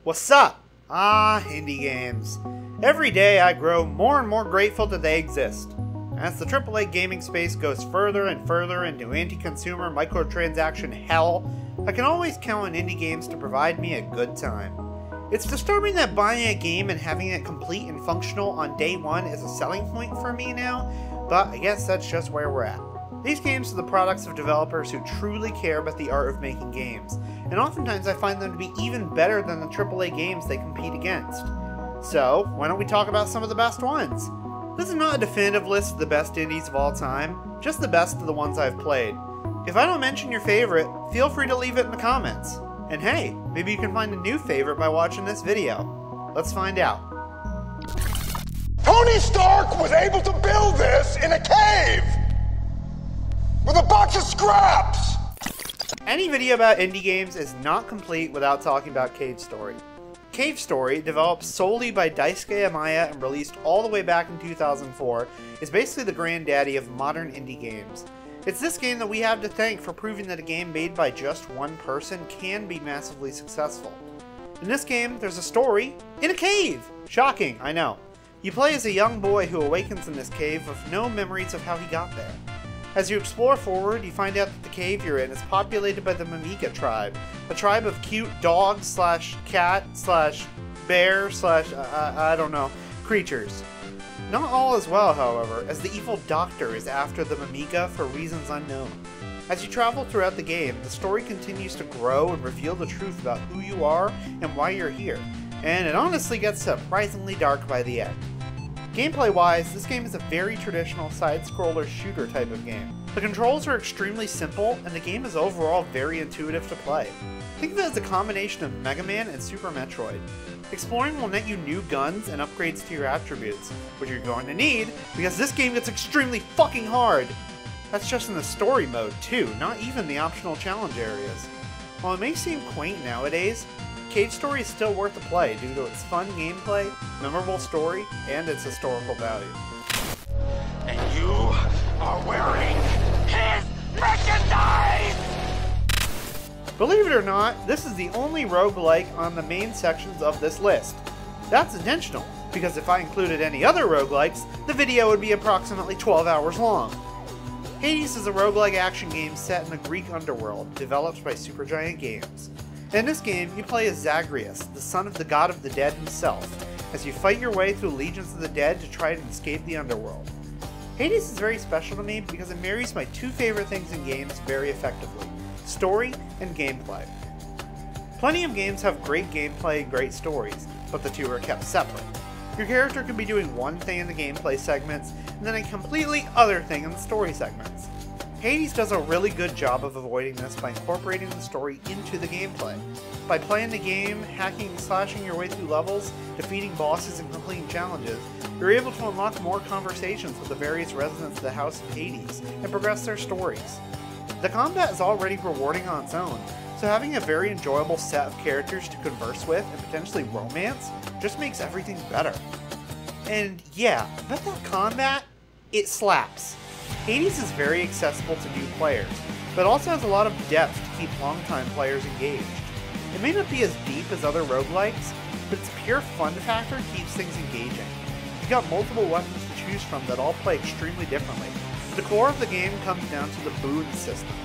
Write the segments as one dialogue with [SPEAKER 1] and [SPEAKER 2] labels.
[SPEAKER 1] What's up? Indie games. Every day I grow more and more grateful that they exist. As the AAA gaming space goes further and further into anti-consumer microtransaction hell, I can always count on indie games to provide me a good time. It's disturbing that buying a game and having it complete and functional on day one is a selling point for me now, but I guess that's just where we're at. These games are the products of developers who truly care about the art of making games, and oftentimes I find them to be even better than the AAA games they compete against. So, why don't we talk about some of the best ones? This is not a definitive list of the best indies of all time, just the best of the ones I've played. If I don't mention your favorite, feel free to leave it in the comments. And hey, maybe you can find a new favorite by watching this video. Let's find out.
[SPEAKER 2] Tony Stark was able to build this in a cave! With a box of scraps!
[SPEAKER 1] Any video about indie games is not complete without talking about Cave Story. Cave Story, developed solely by Daisuke Amaya and released all the way back in 2004, is basically the granddaddy of modern indie games. It's this game that we have to thank for proving that a game made by just one person can be massively successful. In this game, there's a story in a cave! Shocking, I know. You play as a young boy who awakens in this cave with no memories of how he got there. As you explore forward, you find out that the cave you're in is populated by the Mimiga tribe, a tribe of cute dog slash cat slash bear slash, I don't know, creatures. Not all is well, however, as the evil doctor is after the Mimiga for reasons unknown. As you travel throughout the game, the story continues to grow and reveal the truth about who you are and why you're here, and it honestly gets surprisingly dark by the end. Gameplay-wise, this game is a very traditional side-scroller shooter type of game. The controls are extremely simple, and the game is overall very intuitive to play. Think of it as a combination of Mega Man and Super Metroid. Exploring will net you new guns and upgrades to your attributes, which you're going to need, because this game gets extremely fucking hard! That's just in the story mode too, not even the optional challenge areas. While it may seem quaint nowadays, Cave Story is still worth the play due to its fun gameplay, memorable story, and its historical value.
[SPEAKER 2] And you are wearing his merchandise!
[SPEAKER 1] Believe it or not, this is the only roguelike on the main sections of this list. That's intentional, because if I included any other roguelikes, the video would be approximately 12 hours long. Hades is a roguelike action game set in a Greek underworld, developed by Supergiant Games. In this game, you play as Zagreus, the son of the god of the dead himself, as you fight your way through legions of the dead to try to escape the underworld. Hades is very special to me because it marries my two favorite things in games very effectively: story and gameplay. Plenty of games have great gameplay and great stories, but the two are kept separate. Your character could be doing one thing in the gameplay segments, and then a completely other thing in the story segments. Hades does a really good job of avoiding this by incorporating the story into the gameplay. By playing the game, hacking and slashing your way through levels, defeating bosses and completing challenges, you're able to unlock more conversations with the various residents of the House of Hades and progress their stories. The combat is already rewarding on its own, so having a very enjoyable set of characters to converse with and potentially romance just makes everything better. And yeah, about that combat, it slaps. Hades is very accessible to new players, but also has a lot of depth to keep longtime players engaged. It may not be as deep as other roguelikes, but its pure fun factor keeps things engaging. You've got multiple weapons to choose from that all play extremely differently. The core of the game comes down to the boon system.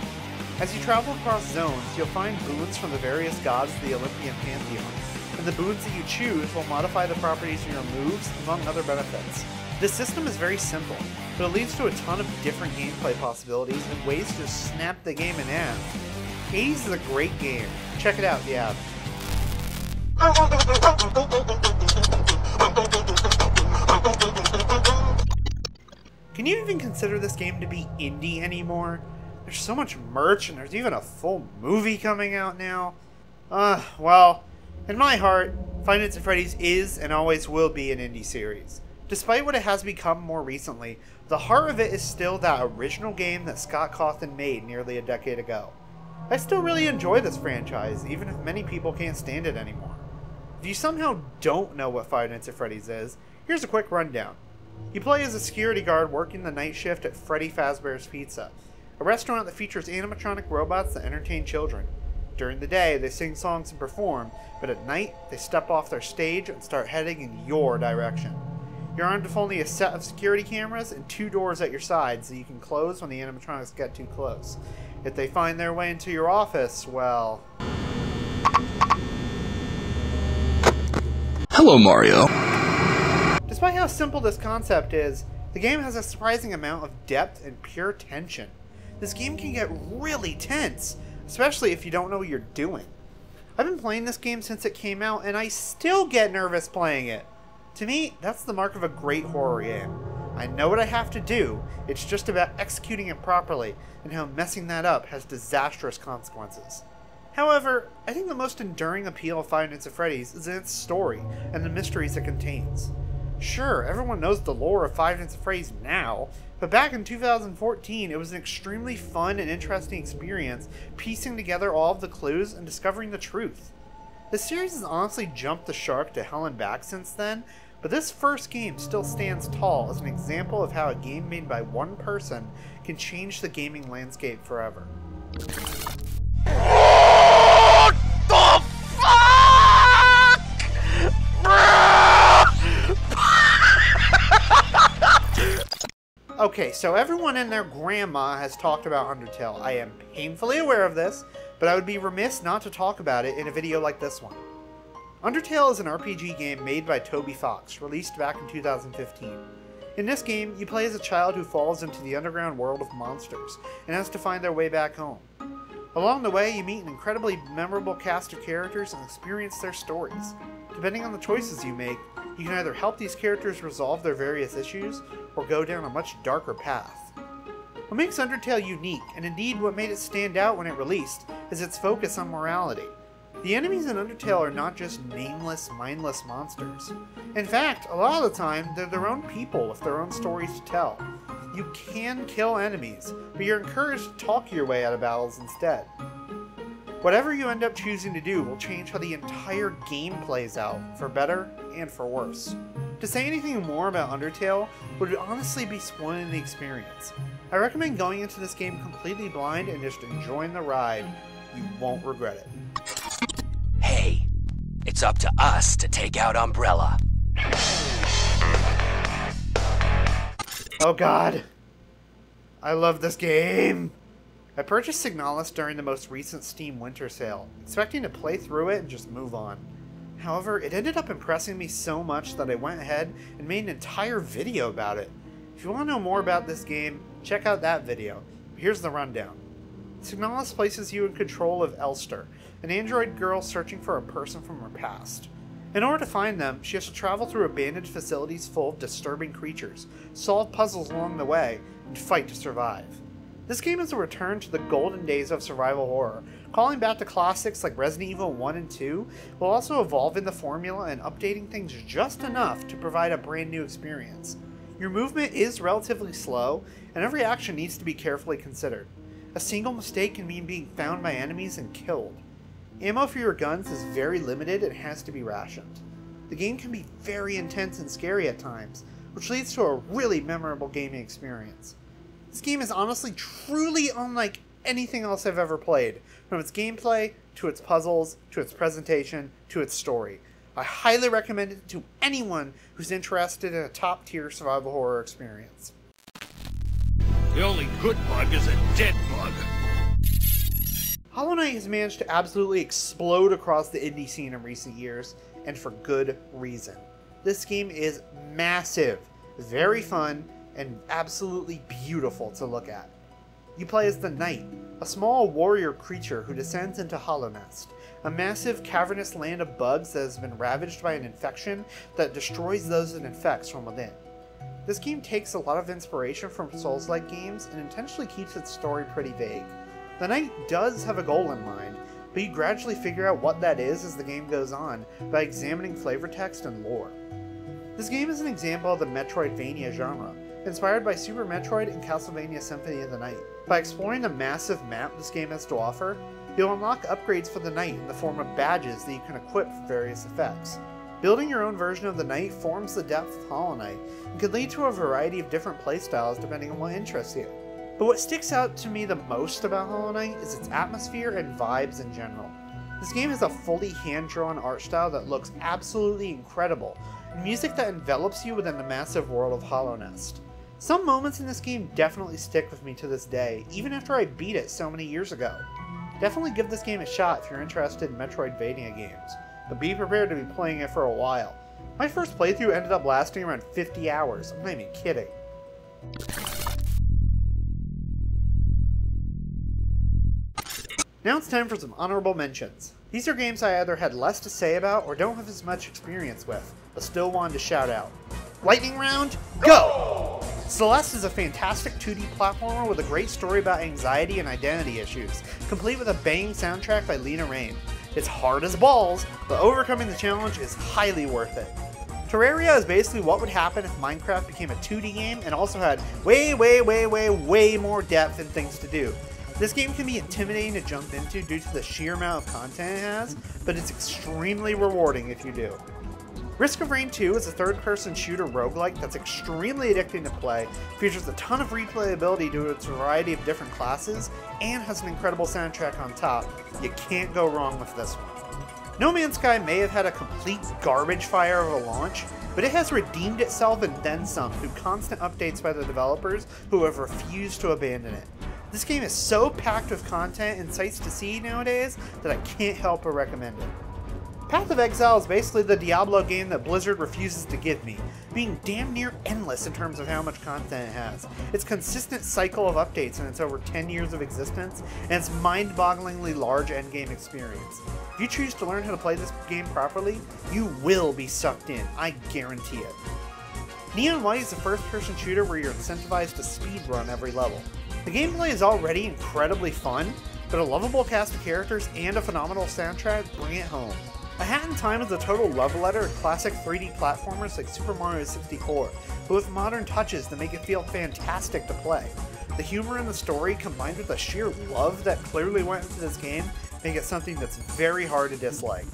[SPEAKER 1] As you travel across zones, you'll find boons from the various gods of the Olympian pantheon, and the boons that you choose will modify the properties of your moves, among other benefits. This system is very simple, but it leads to a ton of different gameplay possibilities and ways to snap the game in half. Hades is a great game. Check it out if you haven't. Can you even consider this game to be indie anymore? There's so much merch and there's even a full movie coming out now. Well, in my heart, Five Nights at Freddy's is and always will be an indie series. Despite what it has become more recently, the heart of it is still that original game that Scott Cawthon made nearly a decade ago. I still really enjoy this franchise, even if many people can't stand it anymore. If you somehow don't know what Five Nights at Freddy's is, here's a quick rundown. You play as a security guard working the night shift at Freddy Fazbear's Pizza, a restaurant that features animatronic robots that entertain children. During the day, they sing songs and perform, but at night, they step off their stage and start heading in your direction. You're armed with only a set of security cameras and 2 doors at your sides that you can close when the animatronics get too close. If they find their way into your office, well...
[SPEAKER 3] Hello, Mario.
[SPEAKER 1] Despite how simple this concept is, the game has a surprising amount of depth and pure tension. This game can get really tense, especially if you don't know what you're doing. I've been playing this game since it came out, and I still get nervous playing it. To me, that's the mark of a great horror game. I know what I have to do, it's just about executing it properly, and how messing that up has disastrous consequences. However, I think the most enduring appeal of Five Nights at Freddy's is in its story, and the mysteries it contains. Sure, everyone knows the lore of Five Nights at Freddy's now, but back in 2014, it was an extremely fun and interesting experience piecing together all of the clues and discovering the truth. The series has honestly jumped the shark to hell and back since then, but this first game still stands tall as an example of how a game made by one person can change the gaming landscape forever.
[SPEAKER 2] What the fuck?
[SPEAKER 1] Okay, so everyone and their grandma has talked about Undertale. I am painfully aware of this, but I would be remiss not to talk about it in a video like this one. Undertale is an RPG game made by Toby Fox, released back in 2015. In this game, you play as a child who falls into the underground world of monsters, and has to find their way back home. Along the way, you meet an incredibly memorable cast of characters and experience their stories. Depending on the choices you make, you can either help these characters resolve their various issues, or go down a much darker path. What makes Undertale unique, and indeed what made it stand out when it released, is its focus on morality. The enemies in Undertale are not just nameless, mindless monsters. In fact, a lot of the time, they're their own people with their own stories to tell. You can kill enemies, but you're encouraged to talk your way out of battles instead. Whatever you end up choosing to do will change how the entire game plays out, for better and for worse. To say anything more about Undertale would honestly be spoiling the experience. I recommend going into this game completely blind and just enjoying the ride. You won't regret it.
[SPEAKER 4] Hey, it's up to us to take out Umbrella.
[SPEAKER 1] Oh god. I love this game. I purchased Signalis during the most recent Steam Winter Sale, expecting to play through it and just move on. However, it ended up impressing me so much that I went ahead and made an entire video about it. If you want to know more about this game, check out that video. Here's the rundown. Signalis places you in control of Elster, an android girl searching for a person from her past. In order to find them, she has to travel through abandoned facilities full of disturbing creatures, solve puzzles along the way, and fight to survive. This game is a return to the golden days of survival horror, calling back to classics like Resident Evil 1 and 2, while also evolving the formula and updating things just enough to provide a brand new experience. Your movement is relatively slow, and every action needs to be carefully considered. A single mistake can mean being found by enemies and killed. Ammo for your guns is very limited and has to be rationed. The game can be very intense and scary at times, which leads to a really memorable gaming experience. This game is honestly truly unlike anything else I've ever played, from its gameplay, to its puzzles, to its presentation, to its story. I highly recommend it to anyone who's interested in a top-tier survival horror experience.
[SPEAKER 5] The only good bug is a dead bug.
[SPEAKER 1] Hollow Knight has managed to absolutely explode across the indie scene in recent years, and for good reason. This game is massive, very fun, and absolutely beautiful to look at. You play as the Knight, a small warrior creature who descends into Hollow Nest, a massive cavernous land of bugs that has been ravaged by an infection that destroys those it infects from within. This game takes a lot of inspiration from Souls-like games and intentionally keeps its story pretty vague. The Knight does have a goal in mind, but you gradually figure out what that is as the game goes on by examining flavor text and lore. This game is an example of the Metroidvania genre, inspired by Super Metroid and Castlevania Symphony of the Night. By exploring the massive map this game has to offer, you'll unlock upgrades for the Knight in the form of badges that you can equip for various effects. Building your own version of the Knight forms the depth of Hollow Knight, and can lead to a variety of different playstyles depending on what interests you. But what sticks out to me the most about Hollow Knight is its atmosphere and vibes in general. This game has a fully hand-drawn art style that looks absolutely incredible, and music that envelops you within the massive world of Hollow Nest. Some moments in this game definitely stick with me to this day, even after I beat it so many years ago. Definitely give this game a shot if you're interested in Metroidvania games, but be prepared to be playing it for a while. My first playthrough ended up lasting around 50 hours, I'm not even kidding. Now it's time for some honorable mentions. These are games I either had less to say about or don't have as much experience with, but still wanted to shout out. Lightning round, go! Celeste is a fantastic 2D platformer with a great story about anxiety and identity issues, complete with a banging soundtrack by Lena Raine. It's hard as balls, but overcoming the challenge is highly worth it. Terraria is basically what would happen if Minecraft became a 2D game and also had way more depth and things to do. This game can be intimidating to jump into due to the sheer amount of content it has, but it's extremely rewarding if you do. Risk of Rain 2 is a third-person shooter roguelike that's extremely addicting to play, features a ton of replayability due to its variety of different classes, and has an incredible soundtrack on top. You can't go wrong with this one. No Man's Sky may have had a complete garbage fire of a launch, but it has redeemed itself and then some through constant updates by the developers who have refused to abandon it. This game is so packed with content and sights to see nowadays that I can't help but recommend it. Path of Exile is basically the Diablo game that Blizzard refuses to give me, being damn near endless in terms of how much content it has. Its consistent cycle of updates in its over 10 years of existence, and its mind-bogglingly large endgame experience. If you choose to learn how to play this game properly, you will be sucked in, I guarantee it. Neon White is a first-person shooter where you're incentivized to speedrun every level. The gameplay is already incredibly fun, but a lovable cast of characters and a phenomenal soundtrack bring it home. A Hat in Time is a total love letter to classic 3D platformers like Super Mario 64, but with modern touches that make it feel fantastic to play. The humor in the story, combined with the sheer love that clearly went into this game, make it something that's very hard to dislike.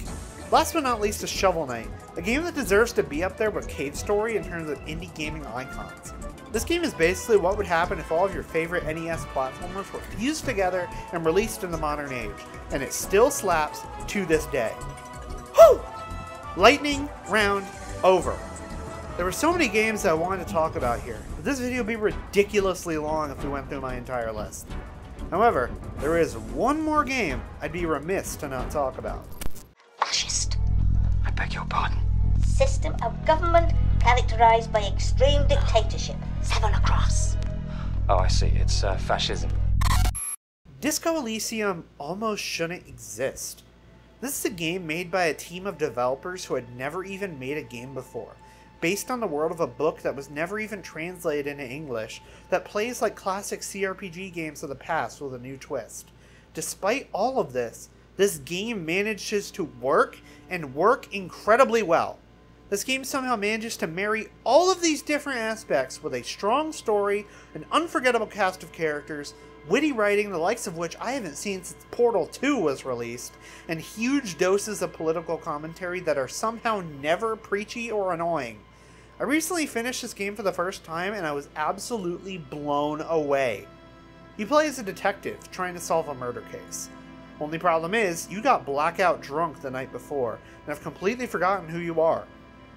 [SPEAKER 1] Last but not least is Shovel Knight, a game that deserves to be up there with Cave Story in terms of indie gaming icons. This game is basically what would happen if all of your favorite NES platformers were fused together and released in the modern age, and it still slaps to this day. Whew! Lightning round over. There were so many games that I wanted to talk about here, but this video would be ridiculously long if we went through my entire list. However, there is one more game I'd be remiss to not talk about.
[SPEAKER 3] Fascist.
[SPEAKER 4] I beg your pardon.
[SPEAKER 3] System of government characterized by extreme dictatorship. 7 across.
[SPEAKER 4] Oh, I see. It's fascism.
[SPEAKER 1] Disco Elysium almost shouldn't exist. This is a game made by a team of developers who had never even made a game before, based on the world of a book that was never even translated into English, that plays like classic CRPG games of the past with a new twist. Despite all of this, this game manages to work, and work incredibly well. This game somehow manages to marry all of these different aspects with a strong story, an unforgettable cast of characters, witty writing, the likes of which I haven't seen since Portal 2 was released, and huge doses of political commentary that are somehow never preachy or annoying. I recently finished this game for the first time and I was absolutely blown away. You play as a detective trying to solve a murder case. Only problem is, you got blackout drunk the night before and have completely forgotten who you are.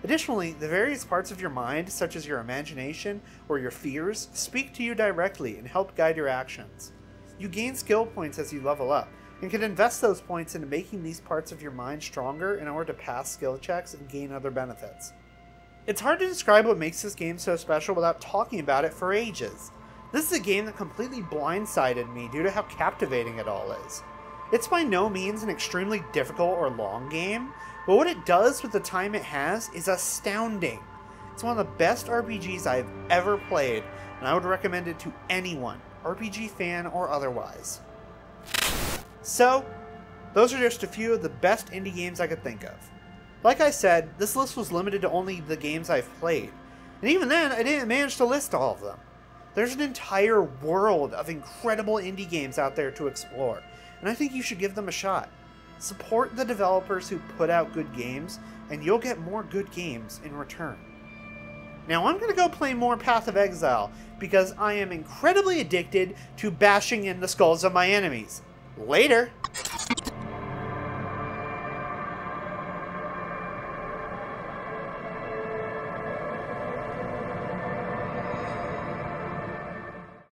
[SPEAKER 1] Additionally, the various parts of your mind, such as your imagination or your fears, speak to you directly and help guide your actions. You gain skill points as you level up, and can invest those points into making these parts of your mind stronger in order to pass skill checks and gain other benefits. It's hard to describe what makes this game so special without talking about it for ages. This is a game that completely blindsided me due to how captivating it all is. It's by no means an extremely difficult or long game, but what it does with the time it has is astounding. It's one of the best RPGs I've ever played, and I would recommend it to anyone, RPG fan or otherwise. So, those are just a few of the best indie games I could think of. Like I said, this list was limited to only the games I've played, and even then I didn't manage to list all of them. There's an entire world of incredible indie games out there to explore, and I think you should give them a shot. Support the developers who put out good games, and you'll get more good games in return. Now I'm going to go play more Path of Exile, because I am incredibly addicted to bashing in the skulls of my enemies. Later!